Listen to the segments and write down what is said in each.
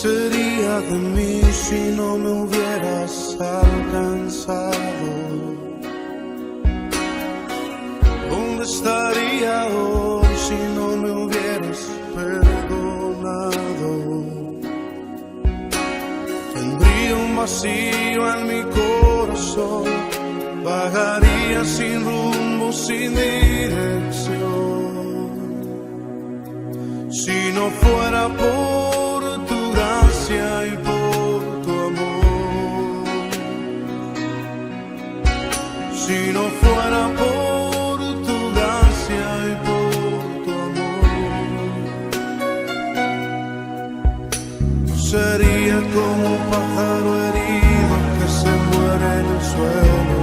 sería de mí si no me hubieras alcanzado? ¿Dónde estaría hoy si no me hubieras perdonado? Tendría un vacío en mi corazón, vagaría sin rumbo, sin dirección. Si no fuera por tu gracia y por tu amor, si no fuera por tu gracia y por tu amor, sería como un pájaro herido que se muere en el suelo.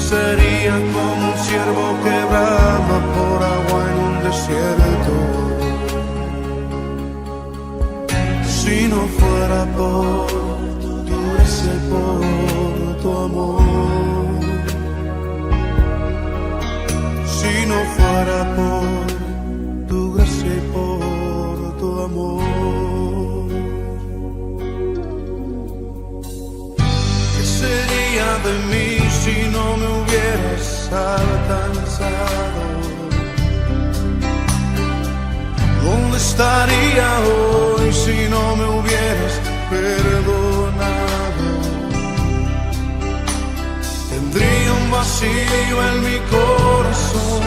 Sería como un ciervo que brama por agua en un desierto. Si no fuera por tu gracia y por tu amor, si no fuera por tu gracia y por tu amor, ¿qué sería de mí si no me hubieras alcanzado? ¿Dónde estaría hoy si no me hubieras perdonado? Tendría un vacío en mi corazón,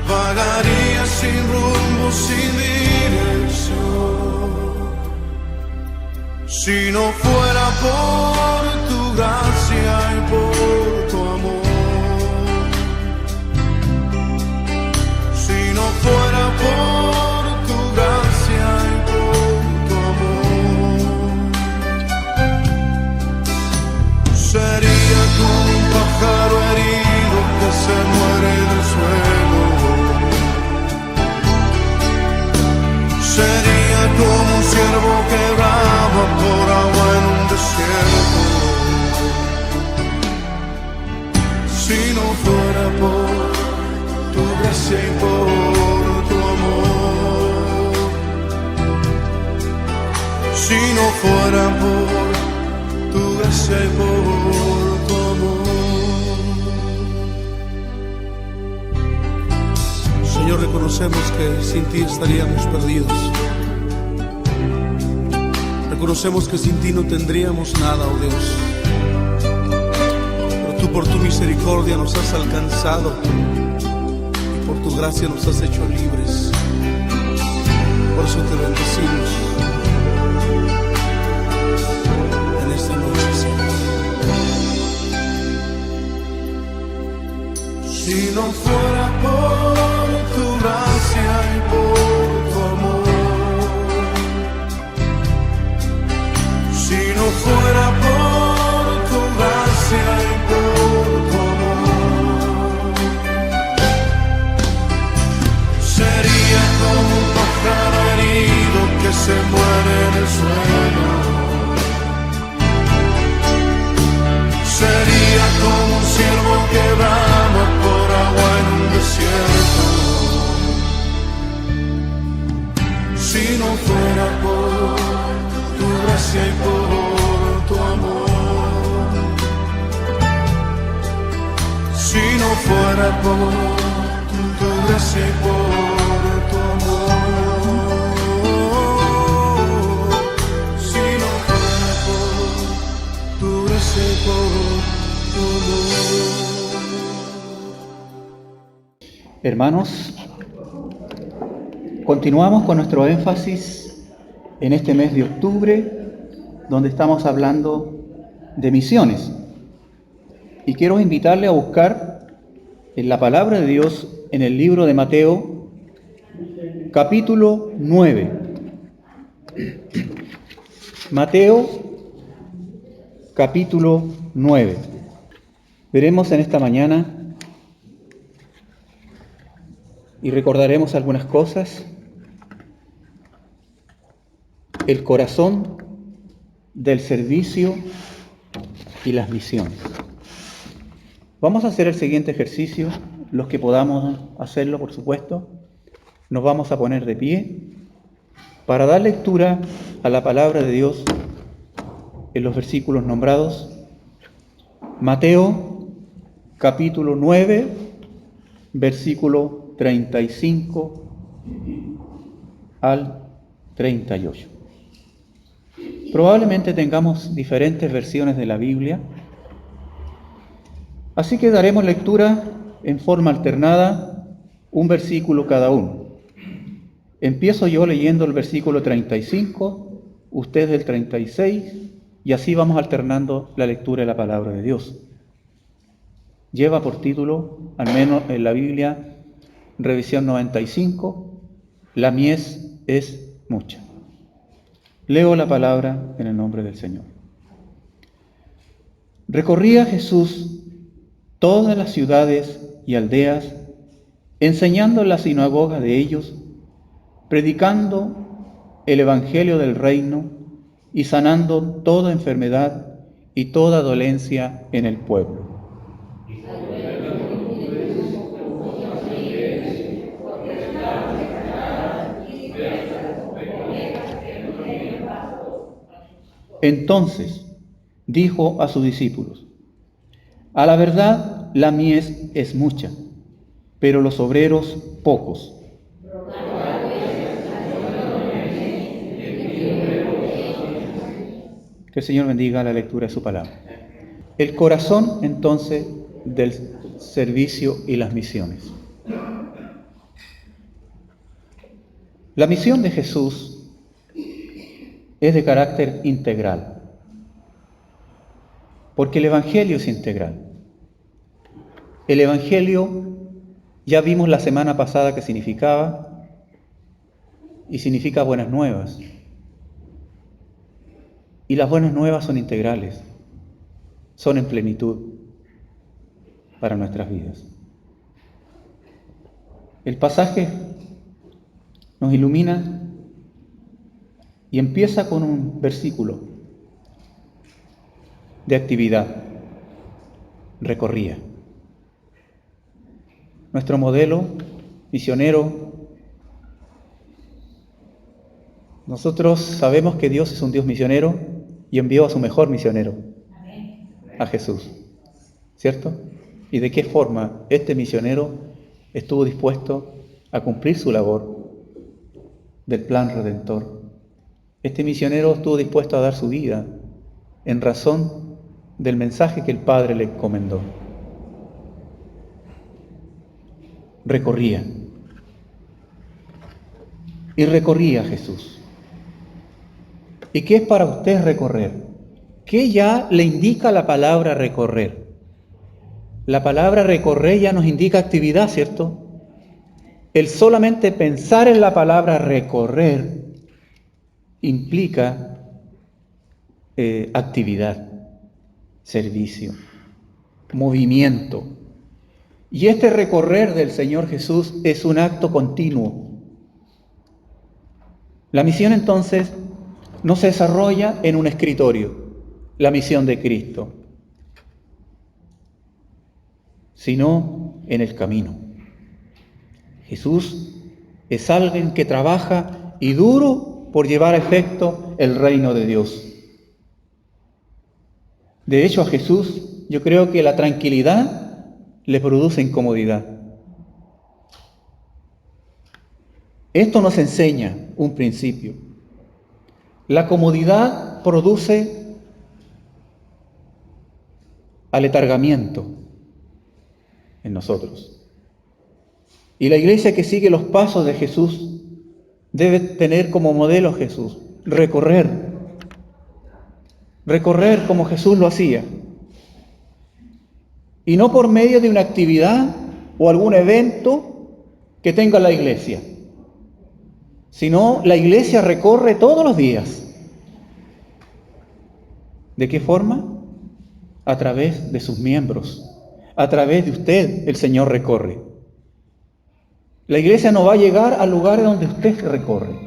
vagaría sin rumbo, sin dirección. Si no fuera por tu gracia y por tu amor, si no fuera por tu gracia y por tu amor, sería como un pájaro herido que se muere en el suelo. Sería como un ciervo que brama por agua en un desierto. Si no fuera por tu gracia y por tu amor, si no fuera por tu gracia y por tu amor. Señor, reconocemos que sin ti estaríamos perdidos. Reconocemos que sin ti no tendríamos nada, oh Dios. Tú por tu misericordia nos has alcanzado y por tu gracia nos has hecho libres. Por eso te bendecimos en esta noche, Señor. Si no fuera por tu gracia y por tu amor, si no fuera por tu gracia y por tu amor, sería como un pájaro herido que se muere en el suelo. Sería como un ciervo que brama por agua en un desierto. Si no fuera por tu gracia y por tu amor, si no fuera por tu gracia y por tu amor, si no fuera por tu gracia y por tu amor. Hermanos, continuamos con nuestro énfasis en este mes de octubre, donde estamos hablando de misiones. Y quiero invitarle a buscar en la palabra de Dios en el libro de Mateo, capítulo 9. Mateo, capítulo 9. Veremos en esta mañana y recordaremos algunas cosas. El corazón del servicio y las misiones. Vamos a hacer el siguiente ejercicio, los que podamos hacerlo, por supuesto. Nos vamos a poner de pie para dar lectura a la palabra de Dios en los versículos nombrados. Mateo capítulo 9, versículo 35 al 38. Probablemente tengamos diferentes versiones de la Biblia, así que daremos lectura en forma alternada, un versículo cada uno. Empiezo yo leyendo el versículo 35, usted el 36, y así vamos alternando la lectura de la palabra de Dios. Lleva por título, al menos en la Biblia, revisión 95, la mies es mucha. Leo la palabra en el nombre del Señor. Recorría Jesús todas las ciudades y aldeas, enseñando en la sinagoga de ellos, predicando el evangelio del reino y sanando toda enfermedad y toda dolencia en el pueblo. Entonces dijo a sus discípulos: a la verdad la mies es mucha, pero los obreros pocos. Que el Señor bendiga la lectura de su palabra. El corazón entonces del servicio y las misiones. La misión de Jesús es de carácter integral, porque el Evangelio es integral. El Evangelio, ya vimos la semana pasada que significaba, y significa buenas nuevas. Y las buenas nuevas son integrales, son en plenitud para nuestras vidas. El pasaje nos ilumina y empieza con un versículo de actividad. Recorría. Nuestro modelo misionero, nosotros sabemos que Dios es un Dios misionero y envió a su mejor misionero, a Jesús, ¿cierto? ¿Y de qué forma este misionero estuvo dispuesto a cumplir su labor del plan redentor? Este misionero estuvo dispuesto a dar su vida en razón del mensaje que el Padre le encomendó. Recorría. Y recorría Jesús. ¿Y qué es para usted recorrer? ¿Qué ya le indica la palabra recorrer? La palabra recorrer ya nos indica actividad, ¿cierto? El solamente pensar en la palabra recorrer implica actividad, servicio, movimiento. Y este recorrer del Señor Jesús es un acto continuo. La misión entonces no se desarrolla en un escritorio, la misión de Cristo, sino en el camino. Jesús es alguien que trabaja y duro por llevar a efecto el reino de Dios. De hecho, a Jesús yo creo que la tranquilidad le produce incomodidad. Esto nos enseña un principio. La comodidad produce aletargamiento en nosotros. Y la iglesia que sigue los pasos de Jesús debe tener como modelo a Jesús, recorrer como Jesús lo hacía. Y no por medio de una actividad o algún evento que tenga la iglesia, sino la iglesia recorre todos los días. ¿De qué forma? A través de sus miembros, a través de usted el Señor recorre. La iglesia no va a llegar al lugar donde usted recorre.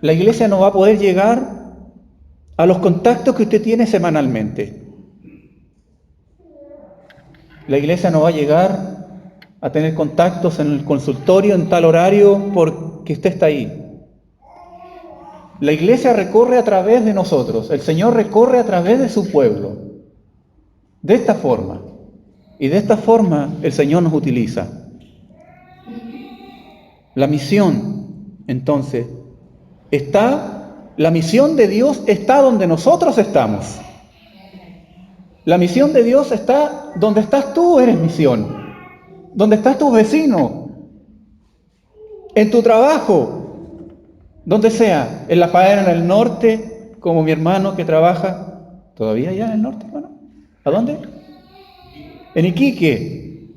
La iglesia no va a poder llegar a los contactos que usted tiene semanalmente. La iglesia no va a llegar a tener contactos en el consultorio en tal horario porque usted está ahí. La iglesia recorre a través de nosotros, el Señor recorre a través de su pueblo, de esta forma. Y de esta forma el Señor nos utiliza. La misión, entonces, la misión de Dios está donde nosotros estamos. La misión de Dios está donde estás tú, eres misión. Donde estás tu vecino, en tu trabajo, donde sea, en La faena, en el norte, como mi hermano que trabaja, ¿todavía allá en el norte, hermano? ¿A dónde? En Iquique.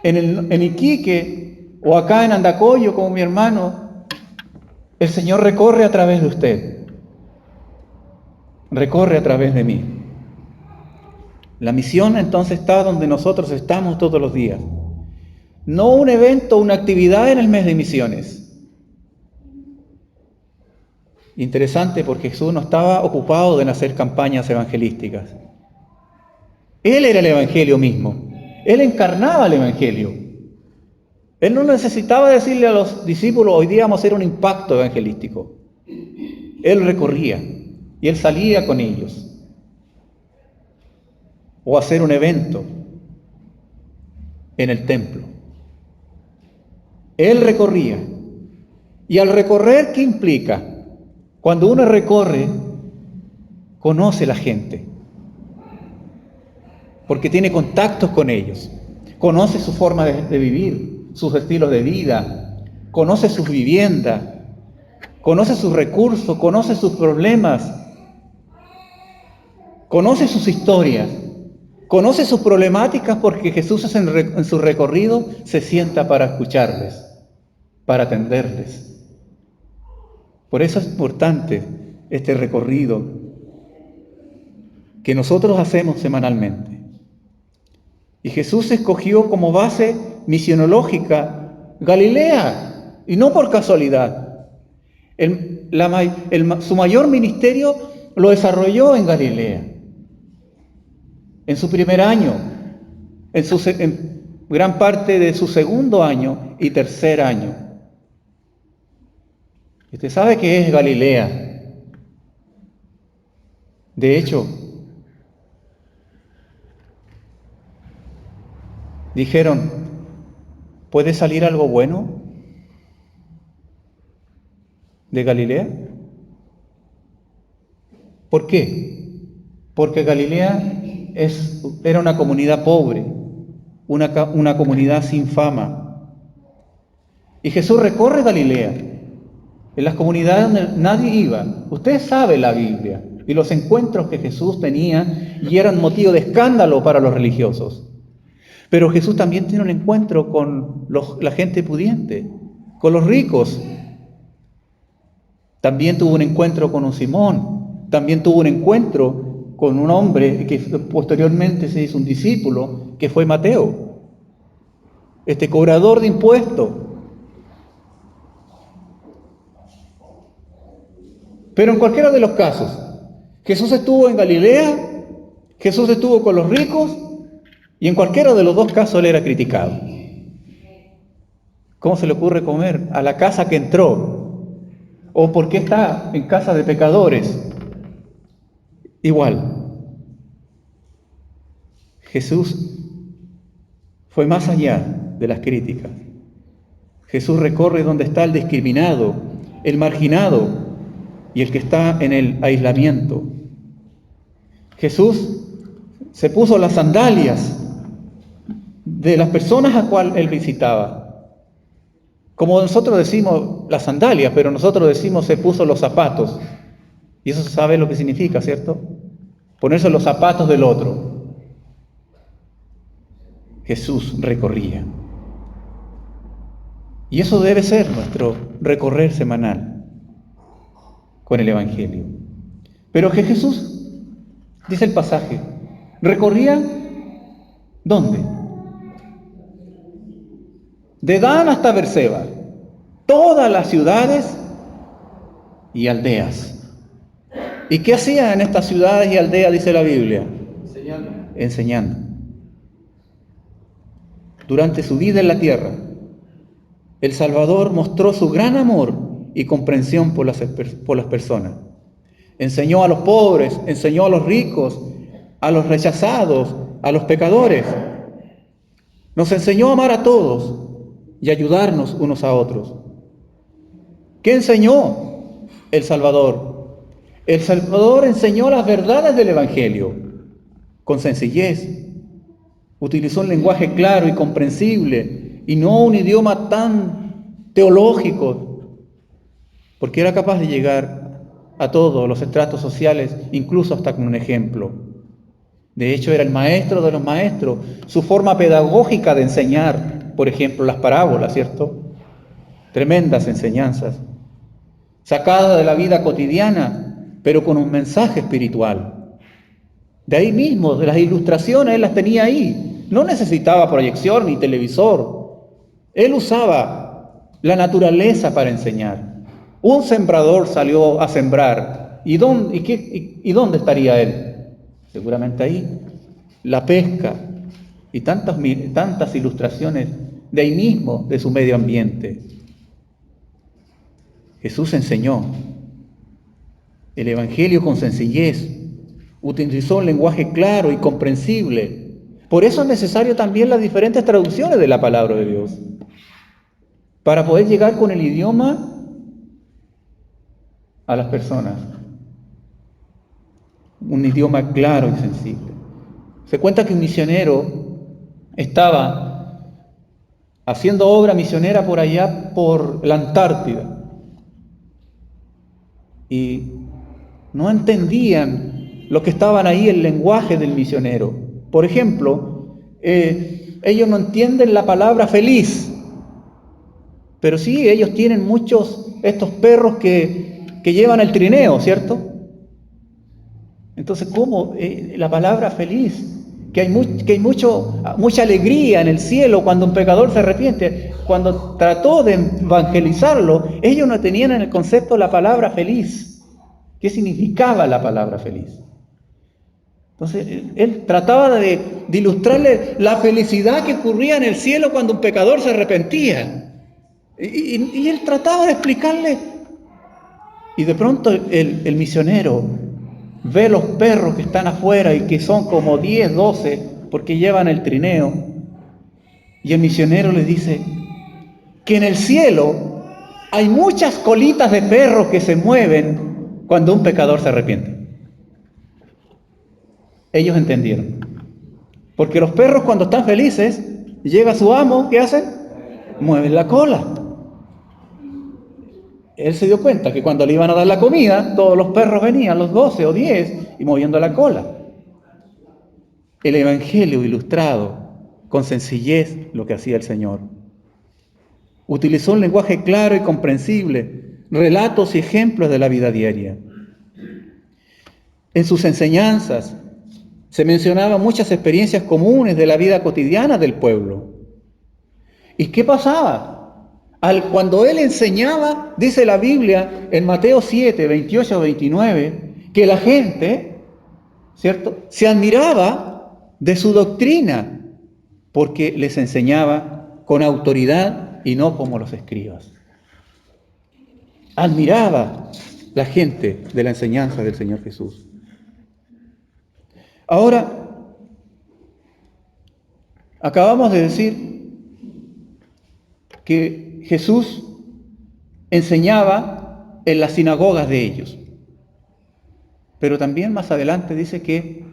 En Iquique, o acá en Andacoyo, como mi hermano, el Señor recorre a través de usted. Recorre a través de mí. La misión entonces está donde nosotros estamos todos los días. No un evento, una actividad en el mes de misiones. Interesante, porque Jesús no estaba ocupado en hacer campañas evangelísticas. Él era el Evangelio mismo. Él encarnaba el Evangelio. Él no necesitaba decirle a los discípulos, hoy día vamos a hacer un impacto evangelístico. Él recorría y él salía con ellos. O hacer un evento en el templo. Él recorría. Y al recorrer, ¿qué implica? Cuando uno recorre, conoce la gente. Porque tiene contactos con ellos. Conoce su forma de vivir, sus estilos de vida. Conoce sus viviendas. Conoce sus recursos, conoce sus problemas. Conoce sus historias. Conoce sus problemáticas, porque Jesús en su recorrido se sienta para escucharles, para atenderles. Por eso es importante este recorrido que nosotros hacemos semanalmente. Y Jesús escogió como base misionológica Galilea, y no por casualidad. Su mayor ministerio lo desarrolló en Galilea. En su primer año, en gran parte de su segundo año y tercer año. Usted sabe que es Galilea. De hecho, dijeron, ¿puede salir algo bueno de Galilea? ¿Por qué? Porque Galilea era una comunidad pobre, una comunidad sin fama. Y Jesús recorre Galilea, en las comunidades donde nadie iba. Usted sabe la Biblia y los encuentros que Jesús tenía, y eran motivo de escándalo para los religiosos. Pero Jesús también tiene un encuentro con la gente pudiente, con los ricos. También tuvo un encuentro con un Simón, también tuvo un encuentro con un hombre que posteriormente se hizo un discípulo, que fue Mateo, este cobrador de impuestos. Pero en cualquiera de los casos, Jesús estuvo en Galilea, Jesús estuvo con los ricos, y en cualquiera de los dos casos él era criticado. ¿Cómo se le ocurre comer a la casa que entró? ¿O por qué está en casa de pecadores? Igual. Jesús fue más allá de las críticas. Jesús recorre donde está el discriminado, el marginado y el que está en el aislamiento. Jesús se puso las sandalias de las personas a cual él visitaba. Como nosotros decimos las sandalias, pero nosotros decimos se puso los zapatos. Y eso se sabe lo que significa, ¿cierto? Ponerse los zapatos del otro. Jesús recorría. Y eso debe ser nuestro recorrer semanal con el Evangelio. Pero que Jesús, dice el pasaje, recorría ¿dónde? De Dan hasta Berseba, todas las ciudades y aldeas. ¿Y qué hacía en estas ciudades y aldeas, dice la Biblia? Enseñando. Durante su vida en la tierra, el Salvador mostró su gran amor y comprensión por las personas. Enseñó a los pobres, enseñó a los ricos, a los rechazados, a los pecadores. Nos enseñó a amar a todos y ayudarnos unos a otros. ¿Qué enseñó el Salvador? El Salvador enseñó las verdades del Evangelio con sencillez. Utilizó un lenguaje claro y comprensible y no un idioma tan teológico, porque era capaz de llegar a todos los estratos sociales, incluso hasta con un ejemplo. De hecho, era el maestro de los maestros. Su forma pedagógica de enseñar, por ejemplo, las parábolas, ¿cierto? Tremendas enseñanzas, sacadas de la vida cotidiana, pero con un mensaje espiritual. De ahí mismo, de las ilustraciones, él las tenía ahí. No necesitaba proyección ni televisor. Él usaba la naturaleza para enseñar. Un sembrador salió a sembrar. ¿Y dónde estaría él? Seguramente ahí. La pesca y tantas ilustraciones de ahí mismo, de su medio ambiente. Jesús enseñó el Evangelio con sencillez. Utilizó un lenguaje claro y comprensible. Por eso es necesario también las diferentes traducciones de la palabra de Dios, para poder llegar con el idioma a las personas. Un idioma claro y sensible. Se cuenta que un misionero estaba haciendo obra misionera por allá, por la Antártida, y no entendían los que estaban ahí el lenguaje del misionero. Por ejemplo, ellos no entienden la palabra feliz, pero sí, ellos tienen muchos, estos perros que llevan el trineo, ¿cierto? Entonces, ¿cómo la palabra feliz? Que hay mucha alegría en el cielo cuando un pecador se arrepiente. Cuando trató de evangelizarlo, ellos no tenían en el concepto la palabra feliz. ¿Qué significaba la palabra feliz? Entonces, él trataba de ilustrarle la felicidad que ocurría en el cielo cuando un pecador se arrepentía. Y él trataba de explicarle. Y de pronto el misionero ve los perros que están afuera y que son como 10, 12, porque llevan el trineo. Y el misionero le dice que en el cielo hay muchas colitas de perros que se mueven cuando un pecador se arrepiente. Ellos entendieron. Porque los perros, cuando están felices, llega su amo, ¿qué hacen? Mueven la cola. Él se dio cuenta que cuando le iban a dar la comida, todos los perros venían, los 12 o 10, y moviendo la cola. El Evangelio ilustrado, con sencillez, lo que hacía el Señor. Utilizó un lenguaje claro y comprensible, relatos y ejemplos de la vida diaria. En sus enseñanzas se mencionaban muchas experiencias comunes de la vida cotidiana del pueblo. ¿Y qué pasaba? Cuando él enseñaba, dice la Biblia en Mateo 7, 28 29, que la gente, ¿cierto?, se admiraba de su doctrina, porque les enseñaba con autoridad y no como los escribas. Admiraba la gente de la enseñanza del Señor Jesús. Ahora, acabamos de decir que Jesús enseñaba en las sinagogas de ellos, pero también más adelante dice que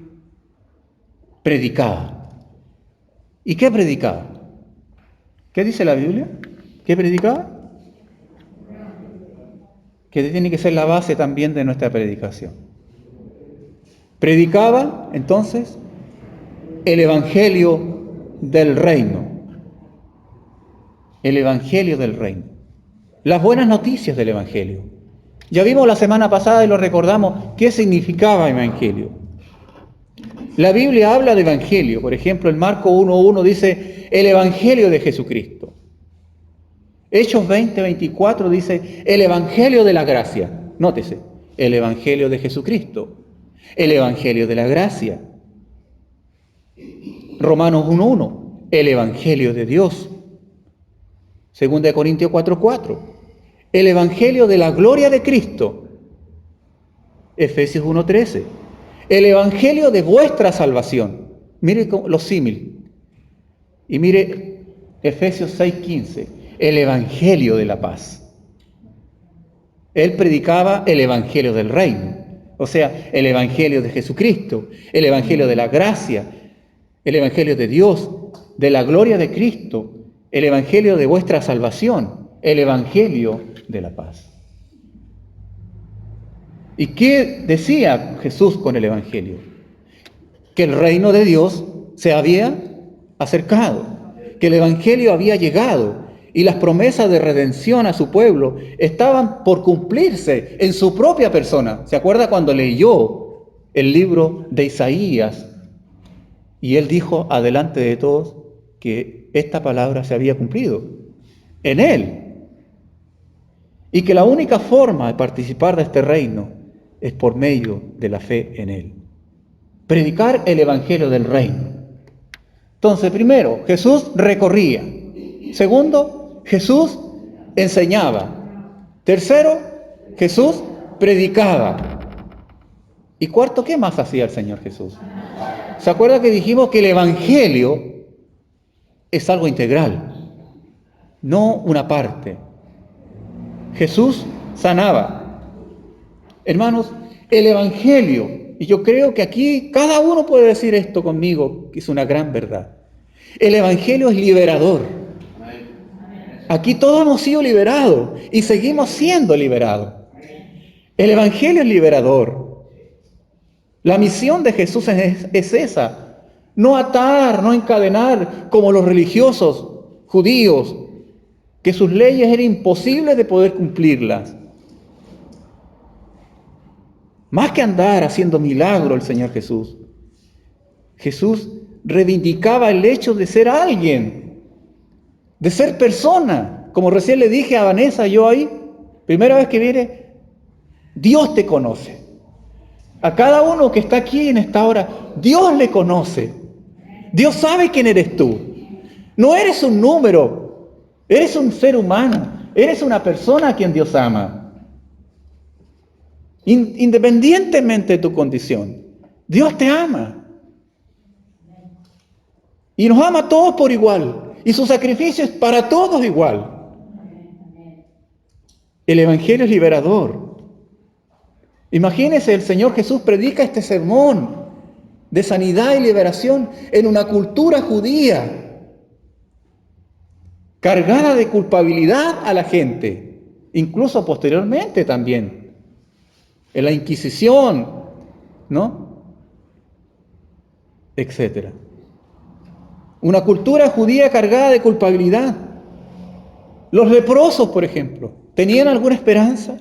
predicaba. ¿Y qué predicaba? ¿Qué dice la Biblia? ¿Qué predicaba? Que tiene que ser la base también de nuestra predicación. Predicaba, entonces, el Evangelio del Reino. El Evangelio del Reino. Las buenas noticias del Evangelio. Ya vimos la semana pasada y lo recordamos, qué significaba Evangelio. La Biblia habla de Evangelio. Por ejemplo, en Marcos 1:1 dice, el Evangelio de Jesucristo. Hechos 20:24 dice, el Evangelio de la gracia. Nótese, el Evangelio de Jesucristo. El Evangelio de la gracia. Romanos 1:1, el Evangelio de Dios. 2 Corintios 4:4, el evangelio de la gloria de Cristo, Efesios 1:13, el evangelio de vuestra salvación. Mire los símiles. Y mire Efesios 6:15, el evangelio de la paz. Él predicaba el evangelio del reino, o sea, el evangelio de Jesucristo, el evangelio de la gracia, el evangelio de Dios, de la gloria de Cristo, el evangelio de vuestra salvación, el evangelio de la paz. ¿Y qué decía Jesús con el evangelio? Que el reino de Dios se había acercado, que el evangelio había llegado y las promesas de redención a su pueblo estaban por cumplirse en su propia persona. ¿Se acuerda cuando leyó el libro de Isaías? Y él dijo adelante de todos que esta palabra se había cumplido en él. Y que la única forma de participar de este reino es por medio de la fe en él. Predicar el evangelio del reino. Entonces, primero, Jesús recorría. Segundo, Jesús enseñaba. Tercero, Jesús predicaba. Y cuarto, ¿qué más hacía el Señor Jesús? ¿Se acuerda que dijimos que el evangelio es algo integral, no una parte? Jesús sanaba. Hermanos, el evangelio, y yo creo que aquí cada uno puede decir esto conmigo, que es una gran verdad. El evangelio es liberador. Aquí todos hemos sido liberados y seguimos siendo liberados. El evangelio es liberador. La misión de Jesús es esa. No atar, no encadenar como los religiosos judíos, que sus leyes eran imposibles de poder cumplirlas. Más que andar haciendo milagros el Señor Jesús, Jesús reivindicaba el hecho de ser alguien, de ser persona. Como recién le dije a Vanessa, yo ahí, primera vez que viene, Dios te conoce. A cada uno que está aquí en esta hora, Dios le conoce. Dios sabe quién eres tú. No eres un número, eres un ser humano, eres una persona a quien Dios ama. Independientemente de tu condición, Dios te ama. Y nos ama a todos por igual. Y su sacrificio es para todos igual. El evangelio es liberador. Imagínense, el Señor Jesús predica este sermón de sanidad y liberación en una cultura judía, cargada de culpabilidad a la gente, incluso posteriormente también, en la Inquisición, ¿no? Etcétera. Una cultura judía cargada de culpabilidad. Los leprosos, por ejemplo, ¿tenían alguna esperanza?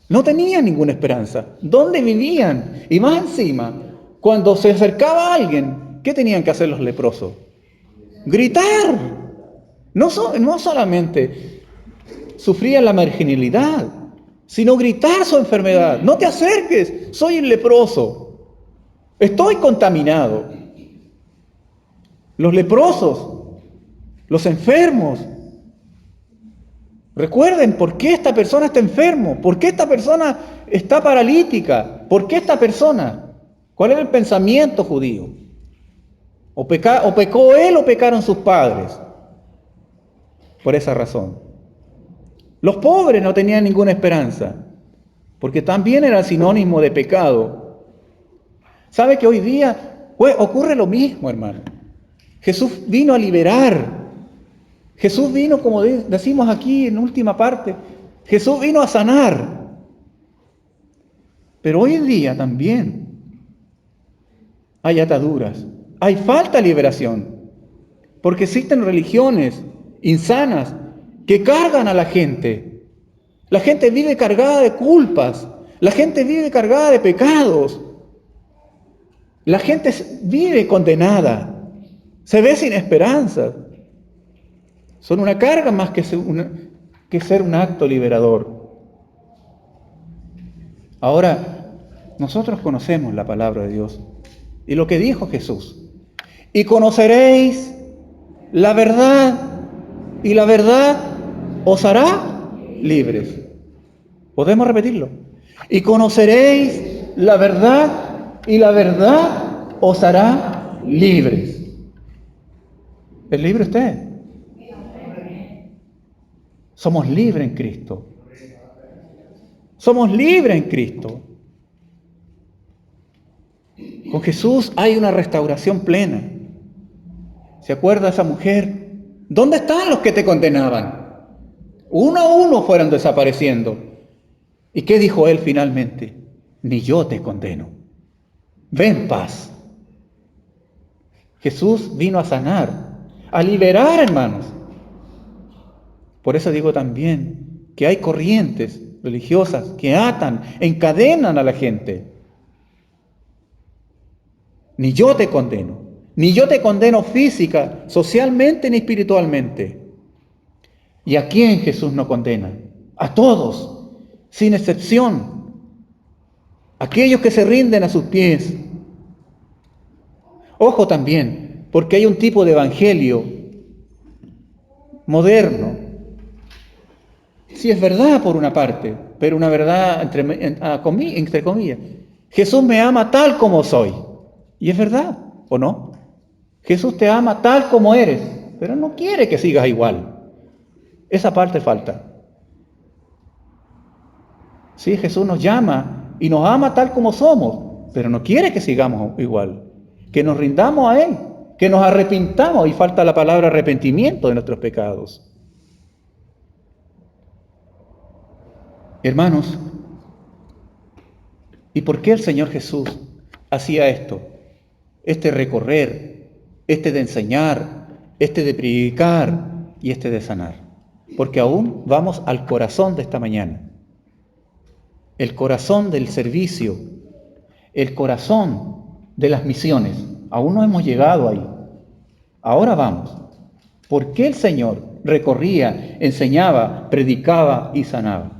No tenían ninguna esperanza. ¿Dónde vivían? Y más encima, cuando se acercaba a alguien, ¿qué tenían que hacer los leprosos? Gritar. No solamente sufrían la marginalidad, sino gritar su enfermedad. No te acerques, soy el leproso. Estoy contaminado. Los leprosos, los enfermos. Recuerden por qué esta persona está enfermo, por qué esta persona está paralítica, por qué esta persona. ¿Cuál era el pensamiento judío? O pecó él o pecaron sus padres. Por esa razón. Los pobres no tenían ninguna esperanza, porque también era sinónimo de pecado. ¿Sabe que hoy día ocurre lo mismo, hermano? Jesús vino a liberar. Jesús vino, como decimos aquí en última parte, Jesús vino a sanar. Pero hoy en día también hay ataduras, hay falta de liberación, porque existen religiones insanas que cargan a la gente. La gente vive cargada de culpas, la gente vive cargada de pecados, la gente vive condenada, se ve sin esperanza. Son una carga más que ser un acto liberador. Ahora, nosotros conocemos la palabra de Dios y lo que dijo Jesús. Y conoceréis la verdad, y la verdad os hará libres. ¿Podemos repetirlo? Y conoceréis la verdad, y la verdad os hará libres. ¿Es libre usted? Somos libres en Cristo. Somos libres en Cristo. Con Jesús hay una restauración plena. ¿Se acuerda esa mujer? ¿Dónde están los que te condenaban? Uno a uno fueron desapareciendo. ¿Y qué dijo él finalmente? Ni yo te condeno. Ve en paz. Jesús vino a sanar, a liberar, hermanos. Por eso digo también que hay corrientes religiosas que atan, encadenan a la gente. Ni yo te condeno. Ni yo te condeno física, socialmente ni espiritualmente. ¿Y a quién Jesús no condena? A todos, sin excepción. Aquellos que se rinden a sus pies. Ojo también, porque hay un tipo de evangelio moderno. Sí, es verdad por una parte, pero una verdad entre comillas. Jesús me ama tal como soy. Y es verdad, ¿o no? Jesús te ama tal como eres, pero no quiere que sigas igual. Esa parte falta. Sí, Jesús nos llama y nos ama tal como somos, pero no quiere que sigamos igual. Que nos rindamos a Él, que nos arrepintamos, y falta la palabra arrepentimiento de nuestros pecados. Hermanos, ¿y por qué el Señor Jesús hacía esto? Este recorrer, este de enseñar, este de predicar y este de sanar. Porque aún vamos al corazón de esta mañana. El corazón del servicio, el corazón de las misiones. Aún no hemos llegado ahí. Ahora vamos. ¿Por qué el Señor recorría, enseñaba, predicaba y sanaba?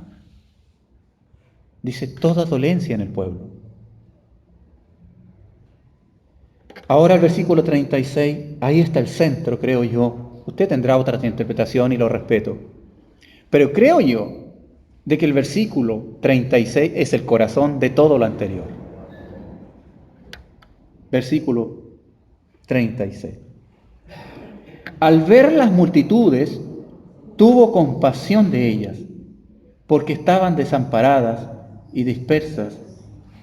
Dice, toda dolencia en el pueblo. Ahora el versículo 36, ahí está el centro, creo yo. Usted tendrá otra interpretación y lo respeto. Pero creo yo de que el versículo 36 es el corazón de todo lo anterior. Versículo 36. Al ver las multitudes, tuvo compasión de ellas, porque estaban desamparadas y dispersas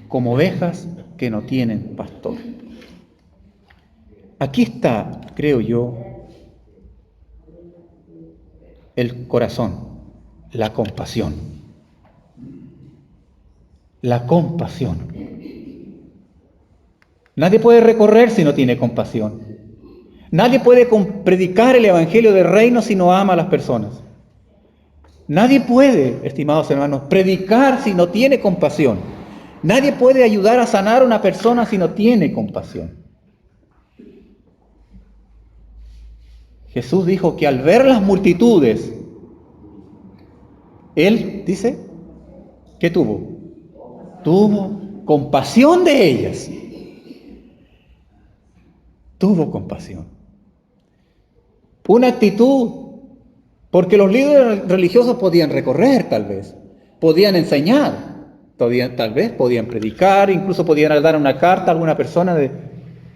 como ovejas que no tienen pastor. Aquí está, creo yo, el corazón, la compasión. La compasión. Nadie puede recorrer si no tiene compasión. Nadie puede predicar el evangelio del reino si no ama a las personas. Nadie puede, estimados hermanos, predicar si no tiene compasión. Nadie puede ayudar a sanar a una persona si no tiene compasión. Jesús dijo que al ver las multitudes, Él dice, ¿qué tuvo? Tuvo compasión de ellas. Tuvo compasión. Una actitud, porque los líderes religiosos podían recorrer tal vez, podían enseñar, tal vez podían predicar, incluso podían dar una carta a alguna persona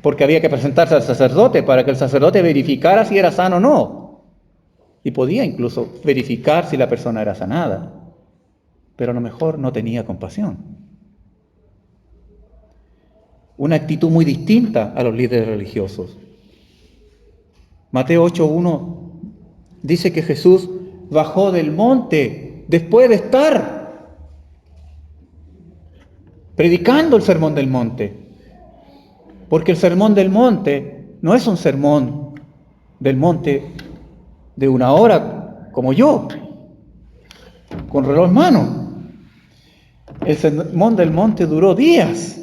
porque había que presentarse al sacerdote para que el sacerdote verificara si era sano o no. Y podía incluso verificar si la persona era sanada. Pero a lo mejor no tenía compasión. Una actitud muy distinta a los líderes religiosos. Mateo 8:1 dice que Jesús bajó del monte después de estar predicando el sermón del monte. Porque el sermón del monte no es un sermón del monte de 1 hora como yo, con reloj en mano. El sermón del monte duró días,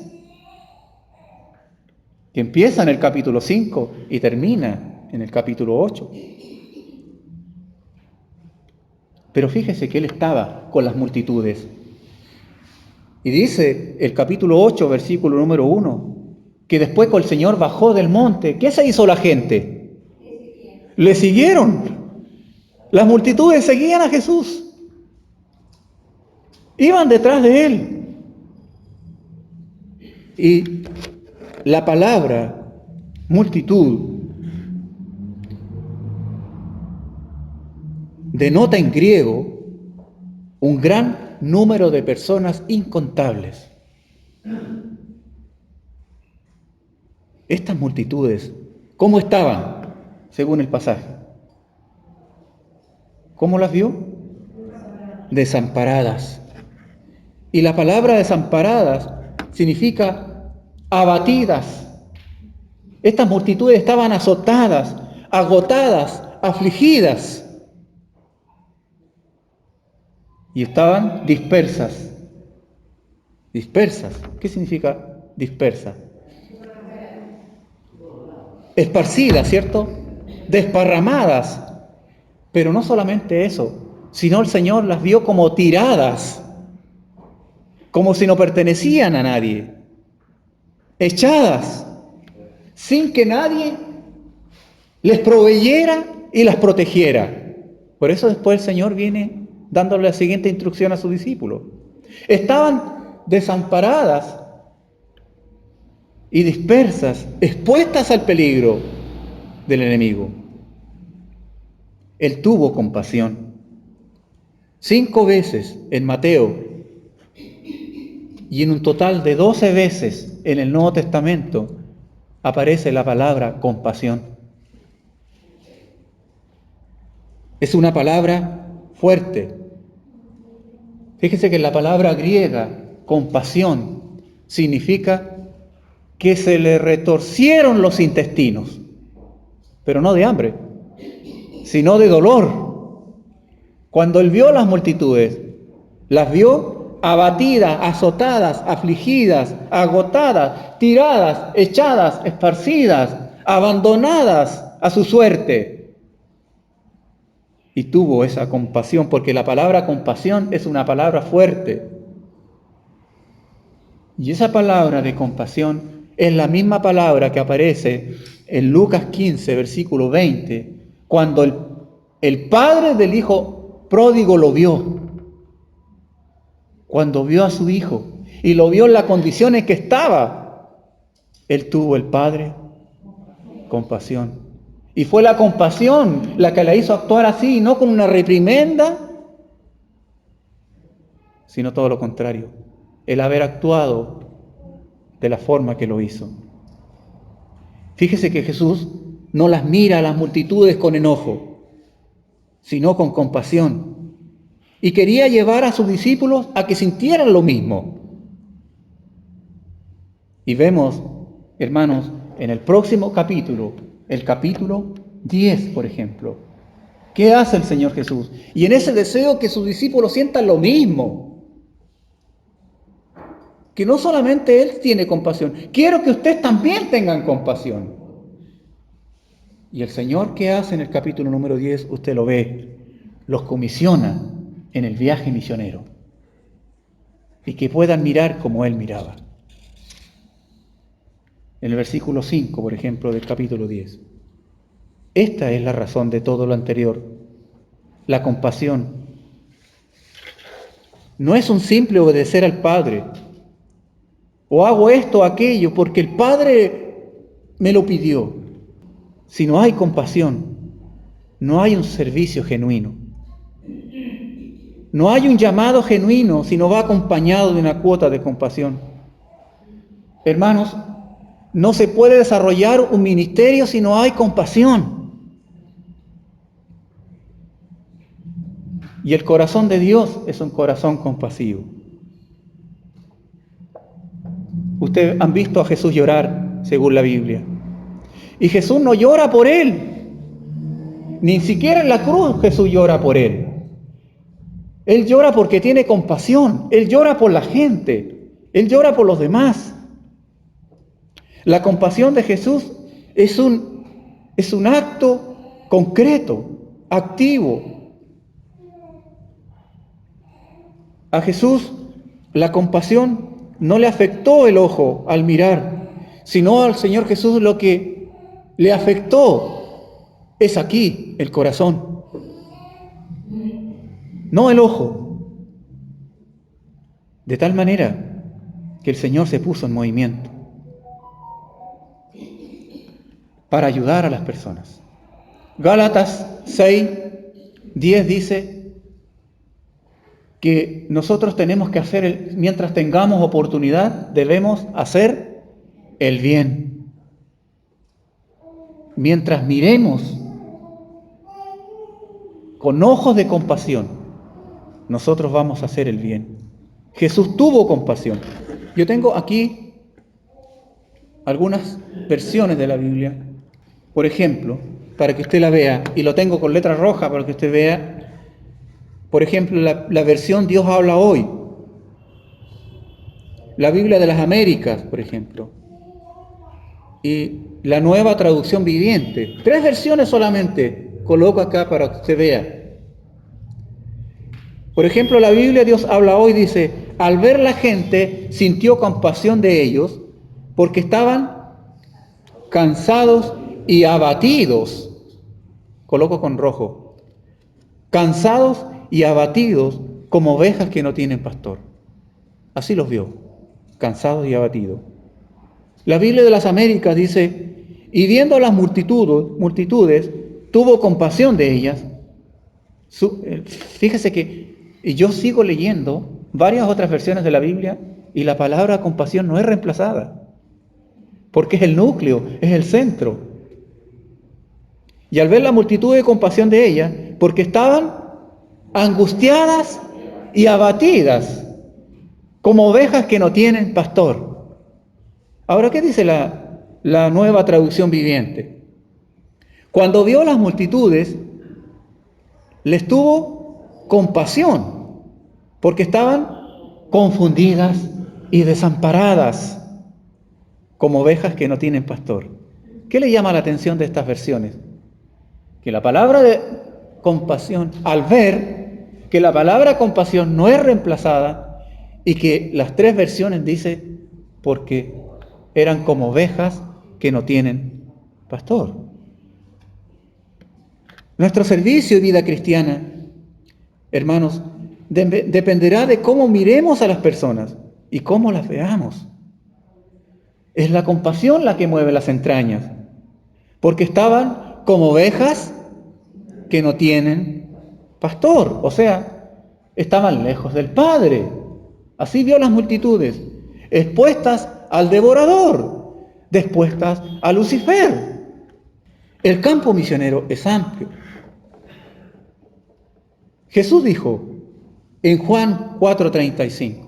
que empieza en el capítulo 5 y termina en el capítulo 8. Pero fíjese que él estaba con las multitudes. Y dice el capítulo 8, versículo número 1, que después que el Señor bajó del monte, ¿qué se hizo la gente? Le siguieron. Las multitudes seguían a Jesús. Iban detrás de Él. Y la palabra multitud denota en griego un gran número de personas incontables. Estas multitudes, ¿cómo estaban según el pasaje? ¿Cómo las vio? Desamparadas. Y la palabra desamparadas significa abatidas. Estas multitudes estaban azotadas, agotadas, afligidas. Y estaban dispersas. Dispersas. ¿Qué significa dispersa? Esparcidas, ¿cierto? Desparramadas. Pero no solamente eso, sino el Señor las vio como tiradas, como si no pertenecían a nadie, echadas, sin que nadie les proveyera y las protegiera. Por eso después el Señor viene dándole la siguiente instrucción a sus discípulos. Estaban desamparadas y dispersas, expuestas al peligro del enemigo. Él tuvo compasión. 5 veces en Mateo y en un total de 12 veces en el Nuevo Testamento aparece la palabra compasión. Es una palabra fuerte. Fíjese que la palabra griega, compasión, significa que se le retorcieron los intestinos, pero no de hambre, sino de dolor. Cuando Él vio las multitudes, las vio abatidas, azotadas, afligidas, agotadas, tiradas, echadas, esparcidas, abandonadas a su suerte. Y tuvo esa compasión, porque la palabra compasión es una palabra fuerte. Y esa palabra de compasión es la misma palabra que aparece en Lucas 15, versículo 20, cuando el padre del hijo pródigo lo vio. Cuando vio a su hijo y lo vio en la condición en que estaba, él tuvo, el padre, compasión. Y fue la compasión la que la hizo actuar así, no con una reprimenda, sino todo lo contrario, el haber actuado de la forma que lo hizo. Fíjese que Jesús no las mira a las multitudes con enojo, sino con compasión. Y quería llevar a sus discípulos a que sintieran lo mismo. Y vemos, hermanos, en el próximo capítulo, el capítulo 10, por ejemplo, ¿qué hace el Señor Jesús? Y en ese deseo que sus discípulos sientan lo mismo. Que no solamente Él tiene compasión, quiero que ustedes también tengan compasión. Y el Señor, ¿qué hace en el capítulo número 10? Usted lo ve, los comisiona en el viaje misionero. Y que puedan mirar como Él miraba. En el versículo 5, por ejemplo, del capítulo 10. Esta es la razón de todo lo anterior, la compasión. No es un simple obedecer al Padre, o hago esto o aquello porque el Padre me lo pidió. Si no hay compasión, no hay un servicio genuino. No hay un llamado genuino si no va acompañado de una cuota de compasión. Hermanos, no se puede desarrollar un ministerio si no hay compasión. Y el corazón de Dios es un corazón compasivo. Ustedes han visto a Jesús llorar, según la Biblia. Y Jesús no llora por Él. Ni siquiera en la cruz Jesús llora por Él. Él llora porque tiene compasión. Él llora por la gente. Él llora por los demás. La compasión de Jesús es un acto concreto, activo. A Jesús la compasión no le afectó el ojo al mirar, sino al Señor Jesús lo que le afectó es aquí, el corazón, no el ojo. De tal manera que el Señor se puso en movimiento para ayudar a las personas. Gálatas 6:10 dice que nosotros tenemos que hacer, mientras tengamos oportunidad, debemos hacer el bien. Mientras miremos con ojos de compasión, nosotros vamos a hacer el bien. Jesús tuvo compasión. Yo tengo aquí algunas versiones de la Biblia, por ejemplo, para que usted la vea, y lo tengo con letra roja para que usted vea, por ejemplo, la versión Dios habla hoy, la Biblia de las Américas, por ejemplo, y la Nueva Traducción Viviente. 3 versiones solamente coloco acá para que usted vea. Por ejemplo, la Biblia Dios habla hoy dice: al ver la gente sintió compasión de ellos porque estaban cansados y abatidos. Coloco con rojo. Cansados y abatidos como ovejas que no tienen pastor. Así los vio, cansados y abatidos. La Biblia de las Américas dice: y viendo las multitudes, tuvo compasión de ellas. Fíjese que yo sigo leyendo varias otras versiones de la Biblia y la palabra compasión no es reemplazada, porque es el núcleo, es el centro. Y al ver la multitud de compasión de ellas, porque estaban angustiadas y abatidas, como ovejas que no tienen pastor. Ahora, ¿qué dice la Nueva Traducción Viviente? Cuando vio las multitudes, les tuvo compasión, porque estaban confundidas y desamparadas, como ovejas que no tienen pastor. ¿Qué le llama la atención de estas versiones? Que la palabra de compasión, al ver que la palabra compasión no es reemplazada y que las 3 versiones dicen porque eran como ovejas que no tienen pastor. Nuestro servicio y vida cristiana, hermanos, dependerá de cómo miremos a las personas y cómo las veamos. Es la compasión la que mueve las entrañas, porque estaban como ovejas que no tienen pastor, o sea, estaban lejos del Padre. Así vio las multitudes, expuestas al devorador, dispuestas a Lucifer. El campo misionero es amplio. Jesús dijo en Juan 4:35,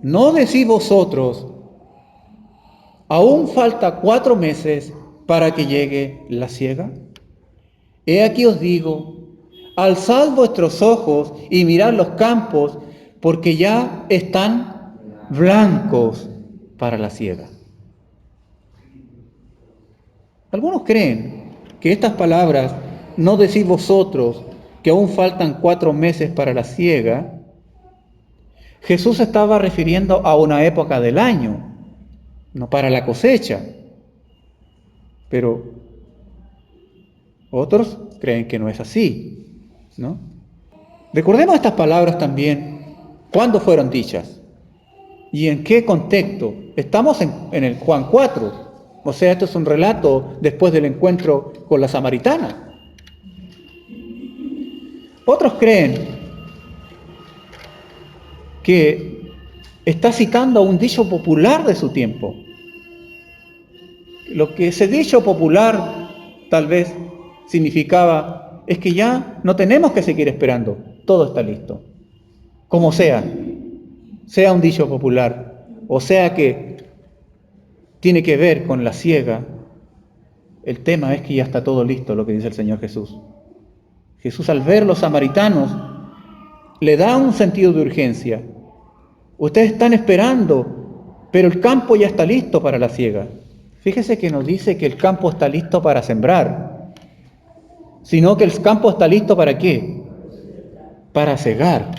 ¿no decís vosotros, aún falta 4 meses para que llegue la siega? He aquí os digo, alzad vuestros ojos y mirad los campos, porque ya están blancos para la siega. Algunos creen que estas palabras, no decís vosotros, que aún faltan 4 meses para la siega, Jesús estaba refiriendo a una época del año, no para la cosecha. Pero otros creen que no es así, ¿no? Recordemos estas palabras también, ¿cuándo fueron dichas? ¿Y en qué contexto? Estamos en el Juan 4, o sea, esto es un relato después del encuentro con la samaritana. Otros creen que está citando a un dicho popular de su tiempo. Lo que ese dicho popular tal vez significaba es que ya no tenemos que seguir esperando, todo está listo. Como sea un dicho popular, o sea que tiene que ver con la siega, el tema es que ya está todo listo, lo que dice el Señor Jesús. Jesús, al ver los samaritanos, le da un sentido de urgencia. Ustedes están esperando, pero el campo ya está listo para la siega. Fíjese que nos dice que el campo está listo para sembrar, sino que el campo está listo ¿para qué? Para cegar.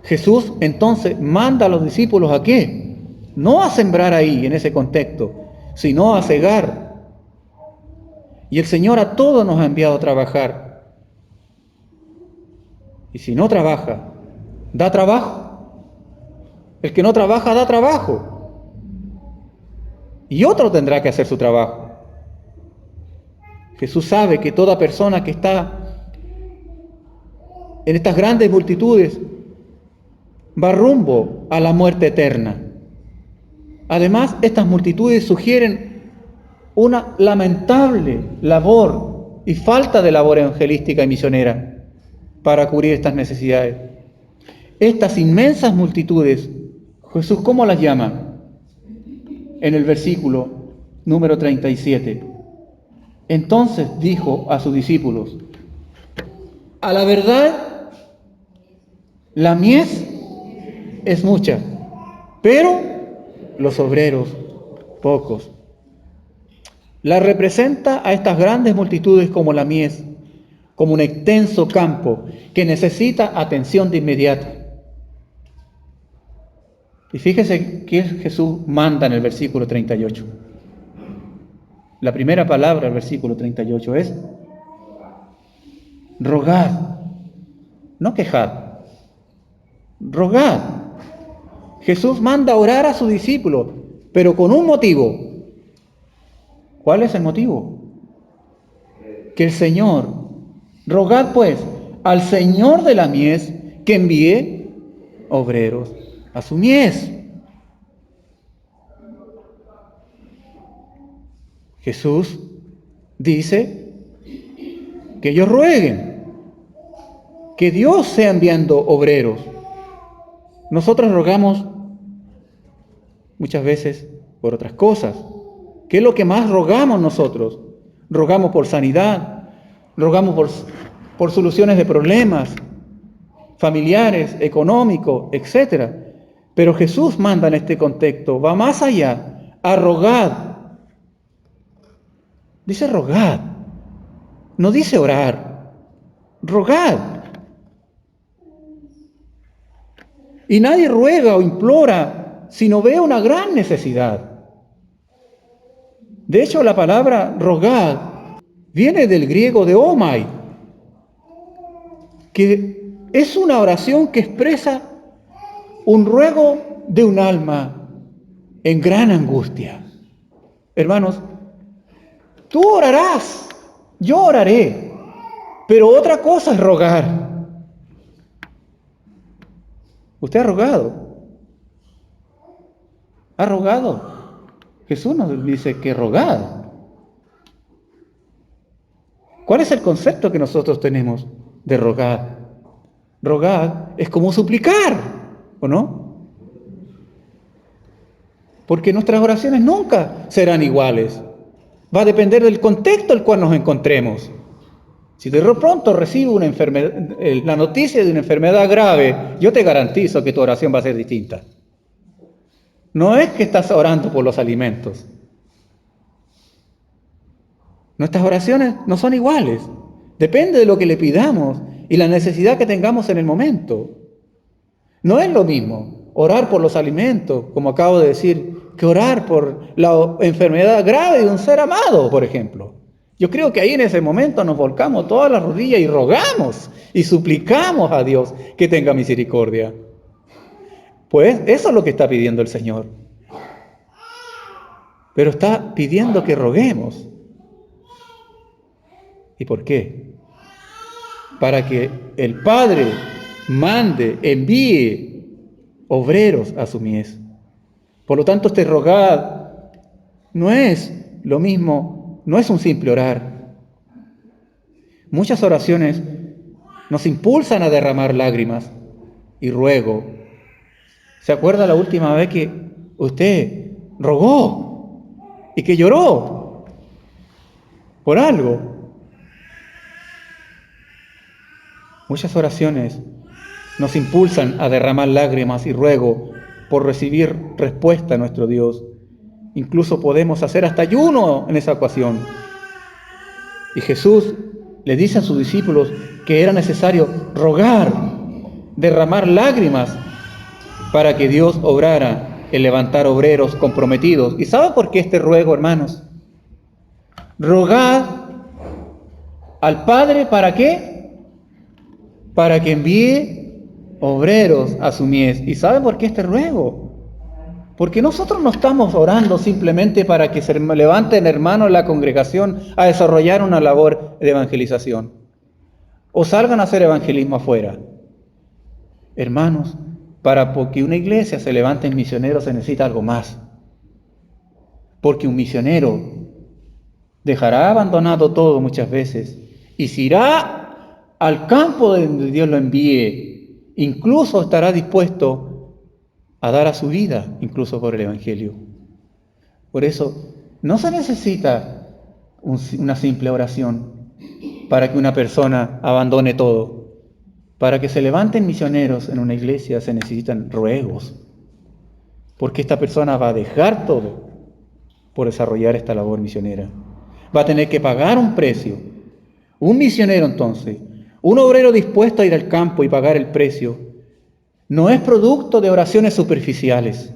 Jesús entonces manda a los discípulos ¿a qué? No a sembrar ahí, en ese contexto, sino a cegar. Y el Señor a todos nos ha enviado a trabajar. Y si no trabaja, da trabajo. El que no trabaja da trabajo. Y otro tendrá que hacer su trabajo. Jesús sabe que toda persona que está en estas grandes multitudes va rumbo a la muerte eterna. Además, estas multitudes sugieren una lamentable labor y falta de labor evangelística y misionera para cubrir estas necesidades. Estas inmensas multitudes, Jesús, ¿cómo las llama? En el versículo número 37. Entonces dijo a sus discípulos: a la verdad, la mies es mucha, pero los obreros pocos. La representa a estas grandes multitudes como la mies, como un extenso campo que necesita atención de inmediata. Y fíjese que Jesús manda en el versículo 38. La primera palabra del versículo 38 es rogad, no quejad, rogad. Jesús manda orar a sus discípulos, pero con un motivo. ¿Cuál es el motivo? Que el Señor, rogad pues al Señor de la mies que envíe obreros a su mies. Jesús dice que ellos rueguen, que Dios sea enviando obreros. Nosotros rogamos muchas veces por otras cosas. ¿Qué es lo que más rogamos nosotros? Rogamos por sanidad, rogamos por soluciones de problemas familiares, económicos, etc. Pero Jesús manda en este contexto, va más allá, a rogad. Dice rogad, no dice orar, rogad. Y nadie ruega o implora si no ve una gran necesidad. De hecho, la palabra rogad viene del griego de omai, que es una oración que expresa un ruego de un alma en gran angustia. Hermanos, tú orarás, yo oraré, pero otra cosa es rogar. ¿Usted ha rogado? ¿Ha rogado? Jesús nos dice que rogad. ¿Cuál es el concepto que nosotros tenemos de rogar? Rogar es como suplicar, ¿o no? Porque nuestras oraciones nunca serán iguales. Va a depender del contexto en el cual nos encontremos. Si de pronto recibo una enfermedad, la noticia de una enfermedad grave, yo te garantizo que tu oración va a ser distinta. No es que estás orando por los alimentos. Nuestras oraciones no son iguales. Depende de lo que le pidamos y la necesidad que tengamos en el momento. No es lo mismo orar por los alimentos, como acabo de decir, que orar por la enfermedad grave de un ser amado, por ejemplo. Yo creo que ahí en ese momento nos volcamos todas las rodillas y rogamos y suplicamos a Dios que tenga misericordia. Pues eso es lo que está pidiendo el Señor. Pero está pidiendo que roguemos. ¿Y por qué? Para que el Padre mande, envíe obreros a su mies. Por lo tanto, este rogar no es lo mismo. No es un simple orar. Muchas oraciones nos impulsan a derramar lágrimas y ruego. ¿Se acuerda la última vez que usted rogó y que lloró por algo? Muchas oraciones nos impulsan a derramar lágrimas y ruego por recibir respuesta a nuestro Dios. Incluso podemos hacer hasta ayuno en esa ocasión. Y Jesús le dice a sus discípulos que era necesario rogar, derramar lágrimas para que Dios obrara en levantar obreros comprometidos. ¿Y sabe por qué este ruego, hermanos? Rogad al Padre, ¿para qué? Para que envíe obreros a su mies. ¿Y sabe por qué este ruego? Porque nosotros no estamos orando simplemente para que se levanten hermanos en la congregación a desarrollar una labor de evangelización o salgan a hacer evangelismo afuera. Hermanos, para que una iglesia se levante en misioneros se necesita algo más. Porque un misionero dejará abandonado todo muchas veces y se irá al campo donde Dios lo envíe. Incluso estará dispuesto a dar a su vida, incluso por el Evangelio. Por eso, no se necesita una simple oración para que una persona abandone todo. Para que se levanten misioneros en una iglesia se necesitan ruegos, porque esta persona va a dejar todo por desarrollar esta labor misionera. Va a tener que pagar un precio. Un misionero entonces, un obrero dispuesto a ir al campo y pagar el precio, no es producto de oraciones superficiales,